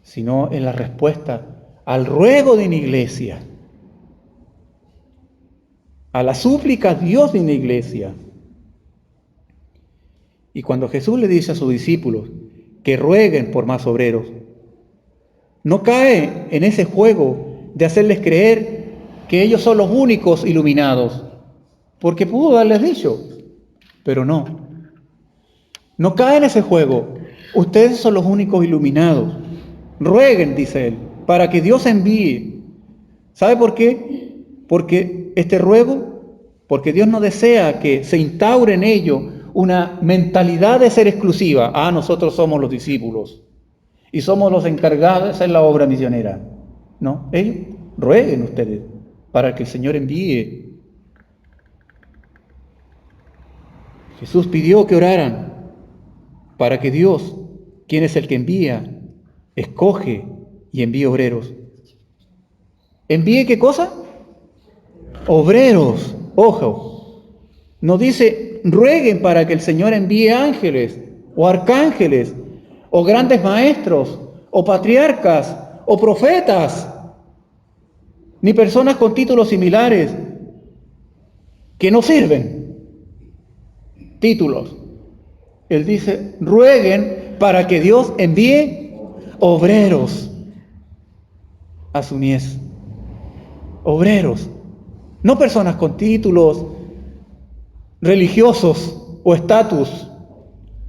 sino en la respuesta al ruego de una iglesia, a la súplica a Dios de una iglesia. Y cuando Jesús le dice a sus discípulos que rueguen por más obreros, no cae en ese juego de hacerles creer que ellos son los únicos iluminados, porque pudo haberles dicho, pero no. No cae en ese juego. Ustedes son los únicos iluminados. Rueguen, dice él, para que Dios envíe. ¿Sabe por qué? Porque este ruego, porque Dios no desea que se instaure en ellos una mentalidad de ser exclusiva. Nosotros somos los discípulos y somos los encargados de hacer la obra misionera. No, ellos rueguen ustedes para que el Señor envíe. Jesús pidió que oraran para que Dios, quien es el que envía, escoge y envíe obreros. ¿Envíe qué cosa? Obreros. Ojo, no dice rueguen para que el Señor envíe ángeles o arcángeles o grandes maestros o patriarcas o profetas, ni personas con títulos similares que no sirven. Títulos. Él dice, rueguen para que Dios envíe obreros a su mies. Obreros. No personas con títulos religiosos o estatus.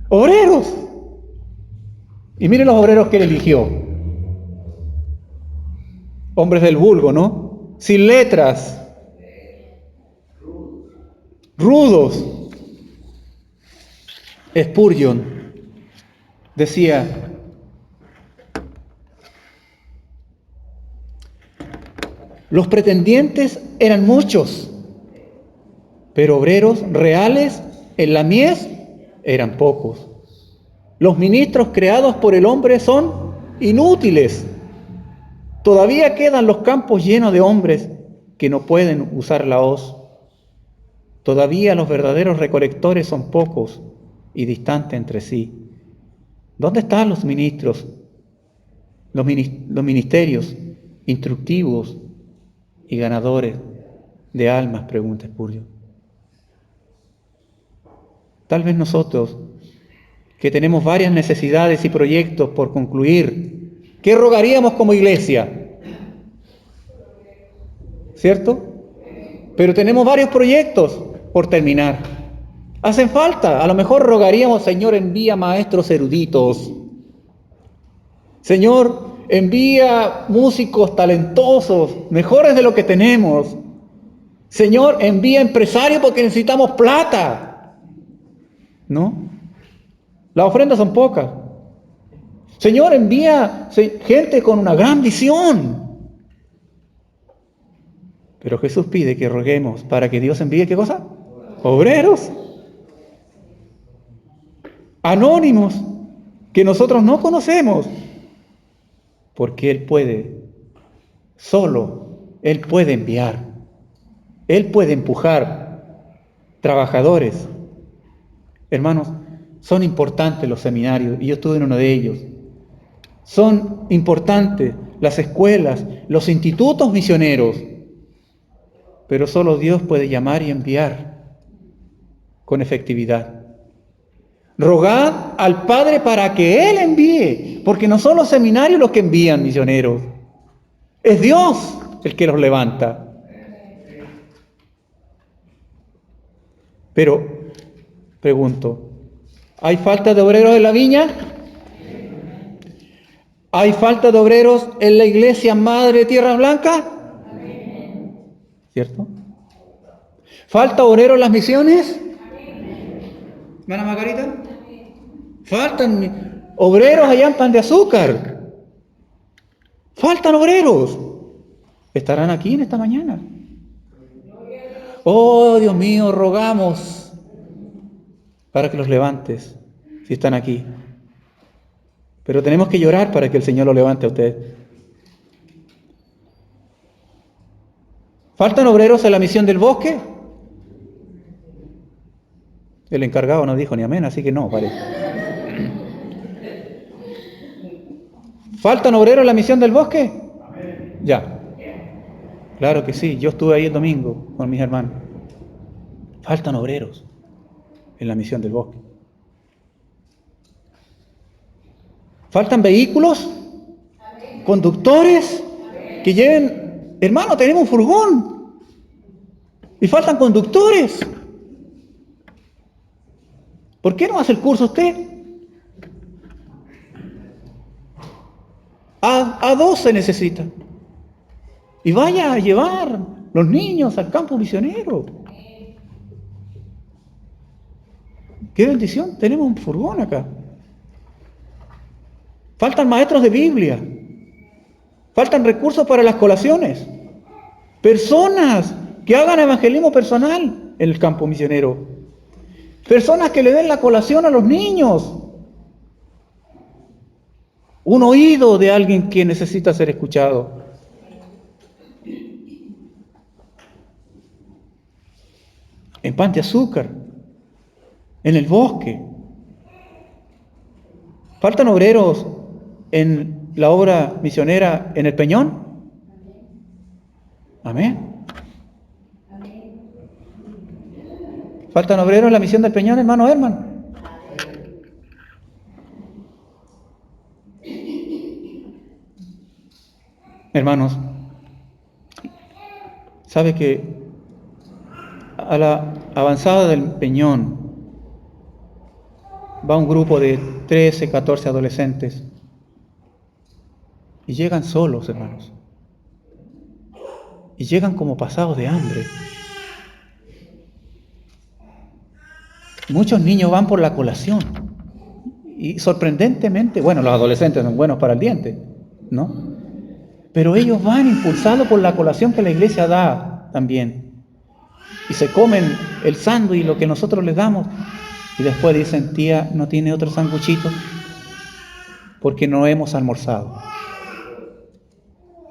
Obreros. Y miren los obreros que él eligió. Hombres del vulgo, ¿no? Sin letras. Rudos. Spurgeon decía, los pretendientes eran muchos, pero obreros reales en la mies eran pocos. Los ministros creados por el hombre son inútiles. Todavía quedan los campos llenos de hombres que no pueden usar la hoz. Todavía los verdaderos recolectores son pocos y distantes entre sí. ¿Dónde están los ministros? Los ministerios instructivos y ganadores de almas, pregunta Spurgeon. Tal vez nosotros, que tenemos varias necesidades y proyectos por concluir, ¿qué rogaríamos como iglesia? ¿Cierto? Pero tenemos varios proyectos por terminar. Hacen falta. A lo mejor rogaríamos, Señor, envía maestros eruditos. Señor, envía músicos talentosos, mejores de lo que tenemos. Señor, envía empresarios porque necesitamos plata. ¿No? Las ofrendas son pocas. Señor, envía gente con una gran visión. Pero Jesús pide que roguemos para que Dios envíe, ¿qué cosa? Obreros. Anónimos, que nosotros no conocemos. Porque Él puede, solo Él puede enviar. Él puede empujar trabajadores. Hermanos, son importantes los seminarios, y yo estuve en uno de ellos. Son importantes las escuelas, los institutos misioneros. Pero solo Dios puede llamar y enviar con efectividad. Rogad al Padre para que Él envíe, porque no son los seminarios los que envían misioneros, es Dios el que los levanta. Pero, pregunto, ¿hay falta de obreros en la viña? ¿Hay falta de obreros en la iglesia madre de Tierra Blanca? ¿Cierto? ¿Falta obreros en las misiones? ¿Hermana Margarita? Faltan obreros allá en Pan de Azúcar. Faltan obreros. ¿Estarán aquí en esta mañana? Oh, Dios mío, rogamos para que los levantes si están aquí. Pero tenemos que llorar para que el Señor lo levante a usted. ¿Faltan obreros en la misión del bosque? El encargado no dijo ni amén, así que no, parece. ¿Faltan obreros en la misión del bosque? Ya. Claro que sí, yo estuve ahí el domingo con mis hermanos. Faltan obreros en la misión del bosque. ¿Faltan vehículos? ¿Conductores? Que lleven... Hermano, tenemos un furgón. Y faltan conductores. ¿Por qué no hace el curso usted? A 2 se necesita. Y vaya a llevar los niños al campo misionero. ¡Qué bendición! Tenemos un furgón acá. Faltan maestros de Biblia. Faltan recursos para las colaciones. Personas que hagan evangelismo personal en el campo misionero. Personas que le den la colación a los niños. Un oído de alguien que necesita ser escuchado. En Pan de Azúcar, en el bosque. ¿Faltan obreros en la obra misionera en el Peñón? Amén. ¿Faltan obreros en la misión del Peñón, hermano Herman? Hermanos, ¿sabe que a la avanzada del Peñón va un grupo de 13, 14 adolescentes y llegan solos, hermanos? Y llegan como pasados de hambre. Muchos niños van por la colación y sorprendentemente, bueno, los adolescentes son buenos para el diente, ¿no? Pero ellos van impulsados por la colación que la iglesia da también. Y se comen el sándwich y lo que nosotros les damos. Y después dicen, tía, ¿no tiene otro sanguchito? Porque no hemos almorzado.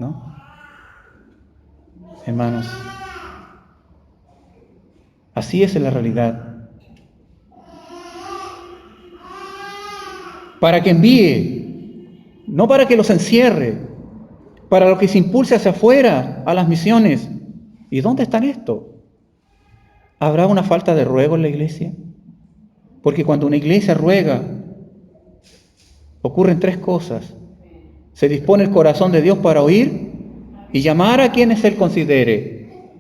¿No? Hermanos, así es la realidad. Para que envíe, no para que los encierre, para lo que se impulse hacia afuera, a las misiones. ¿Y dónde están esto? ¿Habrá una falta de ruego en la iglesia? Porque cuando una iglesia ruega, ocurren 3 cosas. Se dispone el corazón de Dios para oír y llamar a quienes Él considere.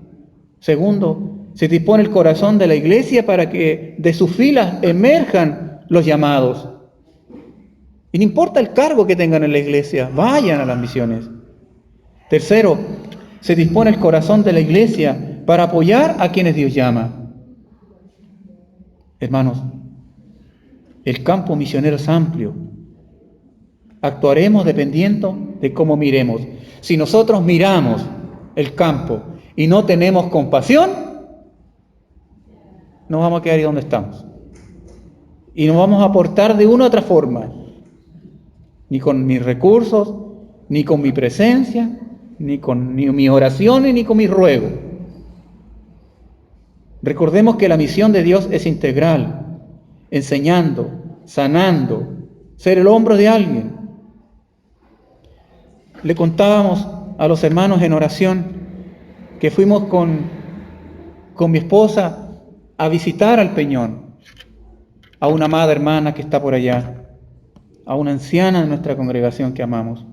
Segundo, se dispone el corazón de la iglesia para que de sus filas emerjan los llamados. Y no importa el cargo que tengan en la iglesia, vayan a las misiones. Tercero, se dispone el corazón de la iglesia para apoyar a quienes Dios llama. Hermanos, el campo misionero es amplio. Actuaremos dependiendo de cómo miremos. Si nosotros miramos el campo y no tenemos compasión, nos vamos a quedar ahí donde estamos. Y nos vamos a aportar de una u otra forma. Ni con mis recursos, ni con mi presencia, ni con mis oraciones, ni con mis ruegos. Recordemos que la misión de Dios es integral, enseñando, sanando, ser el hombro de alguien. Le contábamos a los hermanos en oración que fuimos con mi esposa a visitar al Peñón. a una amada hermana que está por allá, a una anciana de nuestra congregación que amamos.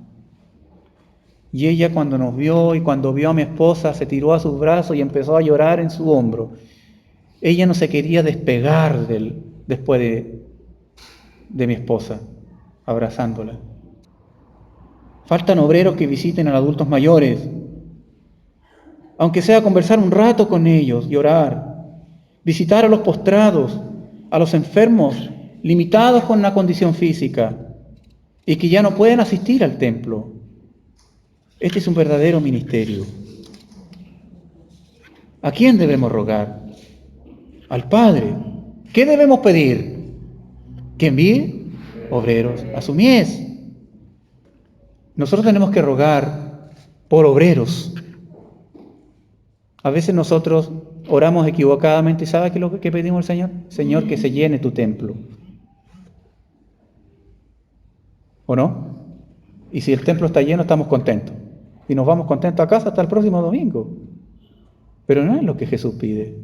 Y ella cuando nos vio y cuando vio a mi esposa se tiró a sus brazos y empezó a llorar en su hombro. Ella no se quería despegar después de mi esposa, abrazándola. Faltan obreros que visiten a los adultos mayores, aunque sea conversar un rato con ellos y orar, visitar a los postrados, a los enfermos, limitados con una condición física y que ya no pueden asistir al templo. Este es un verdadero ministerio. ¿A quién debemos rogar? Al Padre. ¿Qué debemos pedir? Que envíe obreros a su mies. Nosotros tenemos que rogar por obreros. A veces nosotros oramos equivocadamente. ¿Sabe qué es lo que pedimos al Señor? Señor, que se llene tu templo. ¿O no? Y si el templo está lleno, estamos contentos. Y nos vamos contentos a casa hasta el próximo domingo. Pero no es lo que Jesús pide.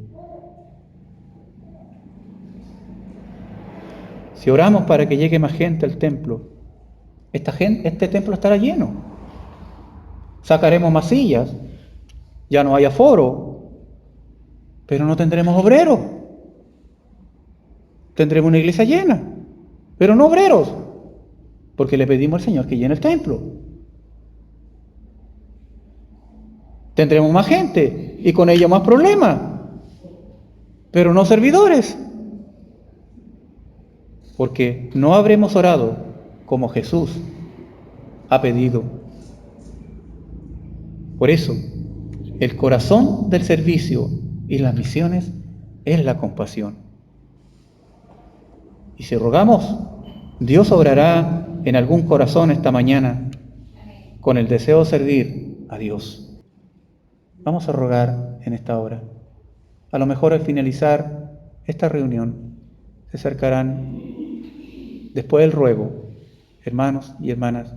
Si oramos para que llegue más gente al templo, este templo estará lleno. Sacaremos más sillas, ya no hay aforo, pero no tendremos obreros. Tendremos una iglesia llena, pero no obreros, porque le pedimos al Señor que llene el templo. Tendremos más gente y con ello más problemas, pero no servidores, porque no habremos orado como Jesús ha pedido. Por eso, el corazón del servicio y las misiones es la compasión. Y si rogamos, Dios obrará en algún corazón esta mañana con el deseo de servir a Dios. Vamos a rogar en esta hora. A lo mejor al finalizar esta reunión se acercarán, después del ruego, hermanos y hermanas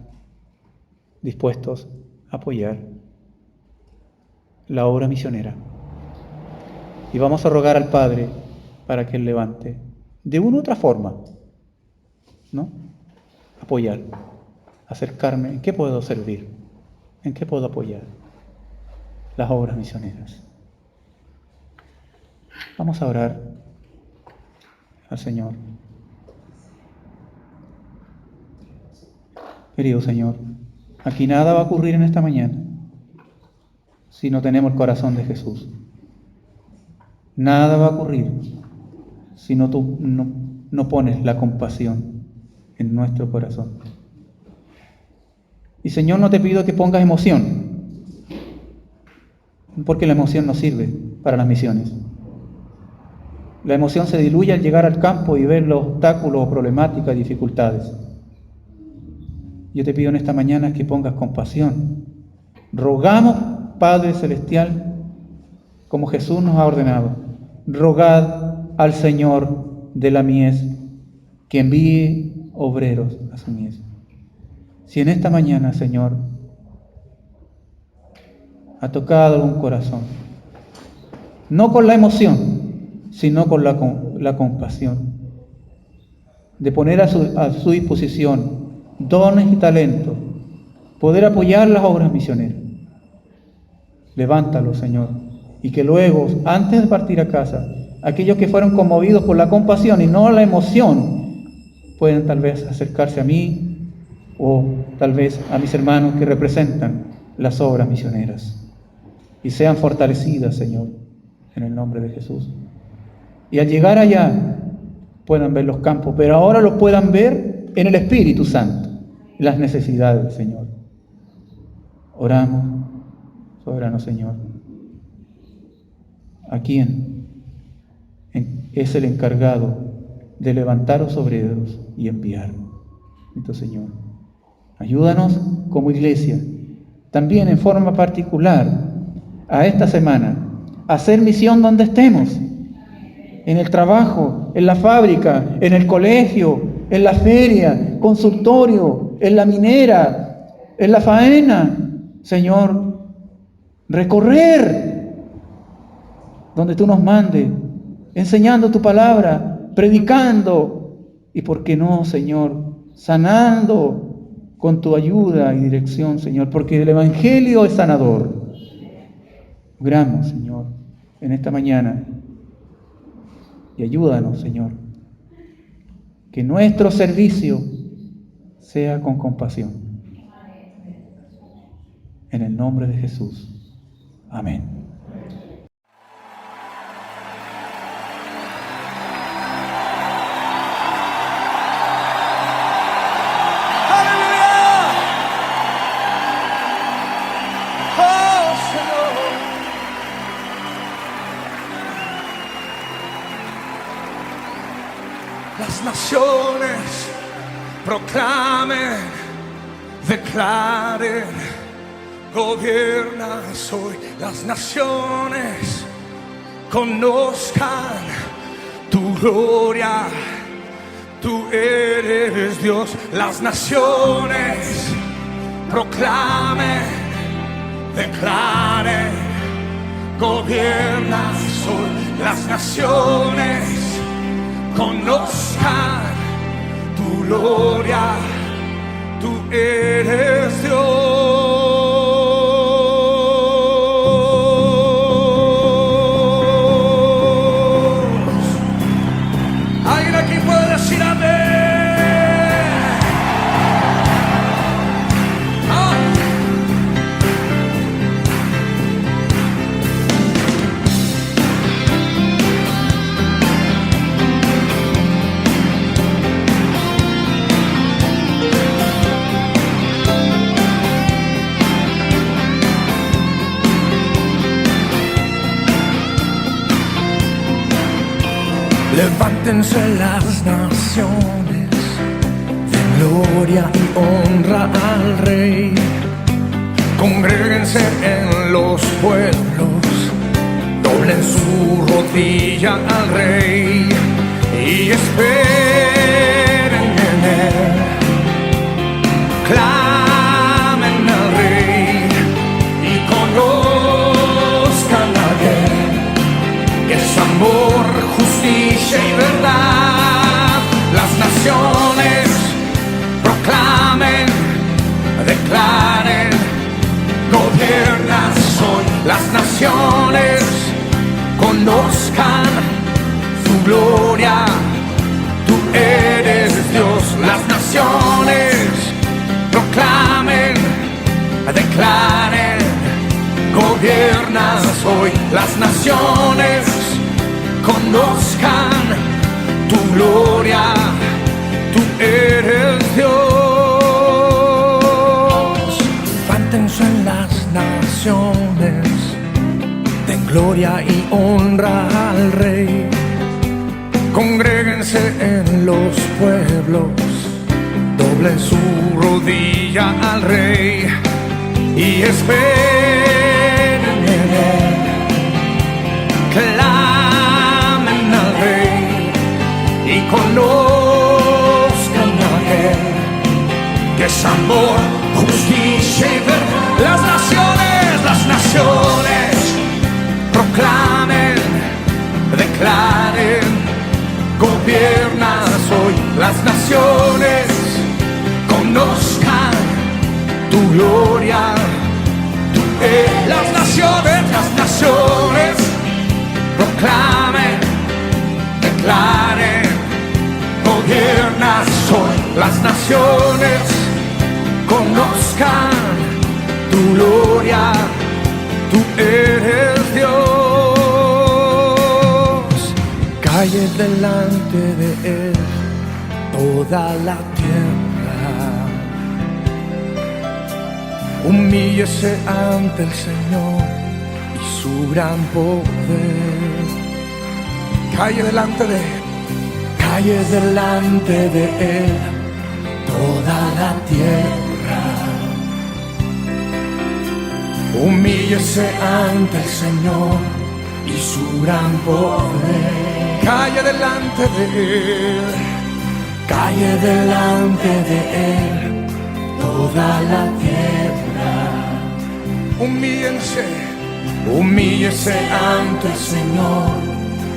dispuestos a apoyar la obra misionera. Y vamos a rogar al Padre para que Él levante de una u otra forma, ¿no? Apoyar, acercarme. ¿En qué puedo servir? ¿En qué puedo apoyar las obras misioneras? Vamos a orar al Señor. Querido Señor, aquí nada va a ocurrir en esta mañana si no tenemos el corazón de Jesús. Nada va a ocurrir si tú no pones la compasión en nuestro corazón. Y Señor, no te pido que pongas emoción, porque la emoción no sirve para las misiones. La emoción se diluye al llegar al campo y ver los obstáculos, problemáticas, dificultades. Yo te pido en esta mañana que pongas compasión. Rogamos, Padre Celestial, como Jesús nos ha ordenado, rogad al Señor de la mies que envíe obreros a su mies. Si en esta mañana, Señor, ha tocado algún corazón, no con la emoción, sino con la compasión, de poner a su disposición dones y talentos, poder apoyar las obras misioneras. Levántalo, Señor, y que luego, antes de partir a casa, aquellos que fueron conmovidos por la compasión y no la emoción, pueden tal vez acercarse a mí o tal vez a mis hermanos que representan las obras misioneras y sean fortalecidas, Señor, en el nombre de Jesús. Y al llegar allá puedan ver los campos, pero ahora los puedan ver en el Espíritu Santo, las necesidades, Señor. Oramos, soberano Señor. ¿A quién es el encargado de levantar los obreros y enviar? Entonces, Señor, ayúdanos como iglesia, también en forma particular, a esta semana, a hacer misión donde estemos, en el trabajo, en la fábrica, en el colegio, en la feria, consultorio, en la minera, en la faena. Señor, recorrer donde tú nos mandes, enseñando tu palabra, predicando, Y por qué no, Señor, sanando con tu ayuda y dirección, Señor, porque el Evangelio es sanador. Oramos, Señor, en esta mañana y ayúdanos, Señor, que nuestro servicio sea con compasión. En el nombre de Jesús. Amén. Las naciones proclamen, declaren, gobiernas hoy. Las naciones conozcan tu gloria, tú eres Dios. Las naciones proclamen, declaren, gobiernas hoy. Las naciones conozcan tu gloria, tú eres Dios. ¿Alguien aquí puede decir amén? Levántense las naciones, den gloria y honra al Rey. Congréguense en los pueblos, doblen su rodilla al Rey y esperen en Él. Clamen al Rey y conozcan a Él, que es amor, justicia y verdad. Las naciones proclamen, declaren, gobiernas hoy. Las naciones conozcan tu gloria, tú eres Dios. Las naciones proclamen, declaren, gobiernas hoy. Las naciones conozcan tu gloria, tú eres Dios. Levántense en las naciones, den gloria y honra al Rey. Congréguense en los pueblos, doblen su rodilla al Rey y esperen en Él. Clamen al Rey y conozcan a Él, que es amor, justicia y verdad. Las naciones proclamen, declaren, gobiernas hoy. Las naciones conozcan tu gloria, tú eres. Las naciones proclamen, declaren, gobiernas hoy. Las naciones conozcan tu gloria, tú eres Dios. Calle delante de Él toda la tierra, humíllese ante el Señor y su gran poder. Calle delante de Él, calle delante de Él toda la tierra, humíllese ante el Señor y su gran poder. Calle delante de Él, calle delante de Él toda la tierra, humíllese ante el Señor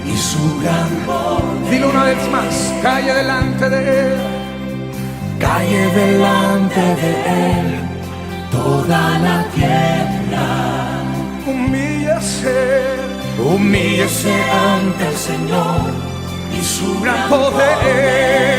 y y su gran poder. Dilo una vez más, calle delante de Él. Calle delante de Él toda la tierra. Humíllese ante el Señor y su gran poder.